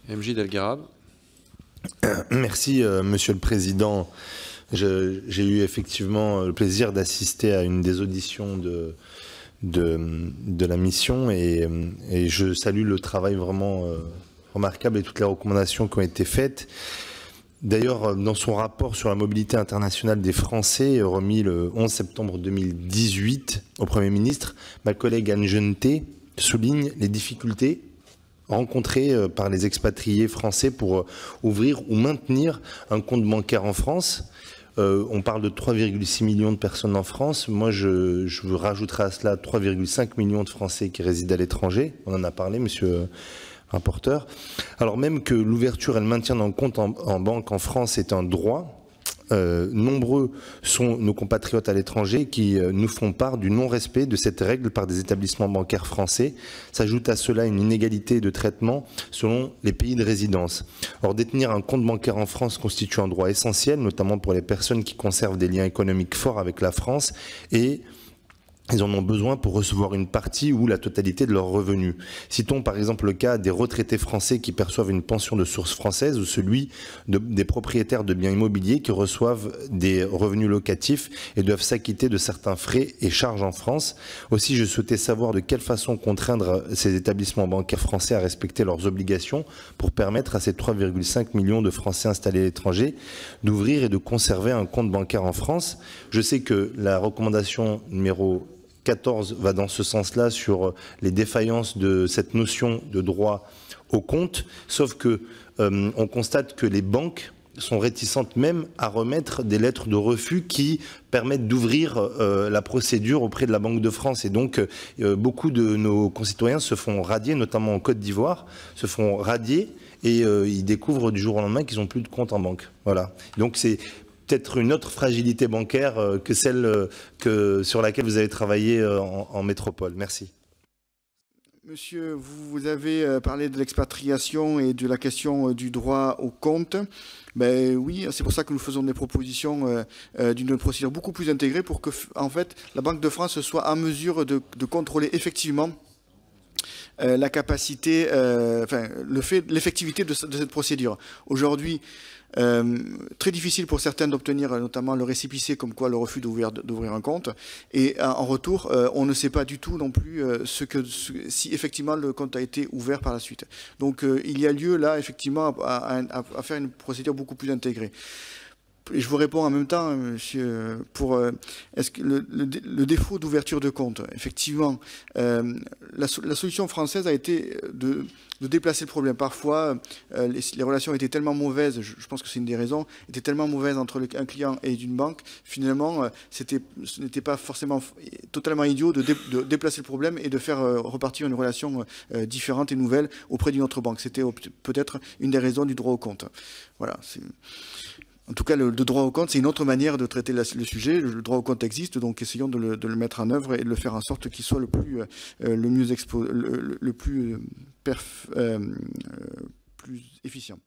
MJ Delgarab. Merci, Monsieur le Président. J'ai eu effectivement le plaisir d'assister à une des auditions de la mission et je salue le travail vraiment remarquable et toutes les recommandations qui ont été faites. D'ailleurs, dans son rapport sur la mobilité internationale des Français, remis le 11 septembre 2018 au Premier ministre, ma collègue Anne Genetet souligne les difficultés rencontrées par les expatriés français pour ouvrir ou maintenir un compte bancaire en France. On parle de 3,6 millions de personnes en France. Moi, je rajouterai à cela 3,5 millions de Français qui résident à l'étranger. On en a parlé, monsieur le rapporteur. Alors même que l'ouverture et le maintien d'un compte en banque en France est un droit, nombreux sont nos compatriotes à l'étranger qui nous font part du non-respect de cette règle par des établissements bancaires français. S'ajoute à cela une inégalité de traitement selon les pays de résidence. Or, détenir un compte bancaire en France constitue un droit essentiel, notamment pour les personnes qui conservent des liens économiques forts avec la France et ils en ont besoin pour recevoir une partie ou la totalité de leurs revenus. Citons par exemple le cas des retraités français qui perçoivent une pension de source française ou celui des propriétaires de biens immobiliers qui reçoivent des revenus locatifs et doivent s'acquitter de certains frais et charges en France. Aussi, je souhaitais savoir de quelle façon contraindre ces établissements bancaires français à respecter leurs obligations pour permettre à ces 3,5 millions de Français installés à l'étranger d'ouvrir et de conserver un compte bancaire en France. Je sais que la recommandation numéro 14 va dans ce sens-là sur les défaillances de cette notion de droit au compte, sauf que on constate que les banques sont réticentes même à remettre des lettres de refus qui permettent d'ouvrir la procédure auprès de la Banque de France. Et donc, beaucoup de nos concitoyens se font radier, notamment en Côte d'Ivoire, se font radier et ils découvrent du jour au lendemain qu'ils n'ont plus de compte en banque. Voilà. Donc, c'est peut-être une autre fragilité bancaire que celle sur laquelle vous avez travaillé en métropole. Merci. Monsieur, vous avez parlé de l'expatriation et de la question du droit au compte. Ben oui, c'est pour ça que nous faisons des propositions d'une procédure beaucoup plus intégrée pour que, en fait, la Banque de France soit en mesure de contrôler effectivement la capacité, l'effectivité de cette procédure. Aujourd'hui, très difficile pour certains d'obtenir notamment le récépissé comme quoi le refus d'ouvrir un compte et en retour on ne sait pas du tout non plus si effectivement le compte a été ouvert par la suite. Donc il y a lieu là effectivement à faire une procédure beaucoup plus intégrée. Et je vous réponds en même temps, monsieur, pour est-ce que le défaut d'ouverture de compte, effectivement, la solution française a été de déplacer le problème. Parfois, les relations étaient tellement mauvaises, je pense que c'est une des raisons, étaient tellement mauvaises entre un client et une banque, finalement, ce n'était pas forcément totalement idiot de déplacer le problème et de faire repartir une relation différente et nouvelle auprès d'une autre banque. C'était peut-être une des raisons du droit au compte. Voilà. En tout cas, le droit au compte, c'est une autre manière de traiter le sujet. Le droit au compte existe, donc essayons de le mettre en œuvre et de le faire en sorte qu'il soit le plus efficient.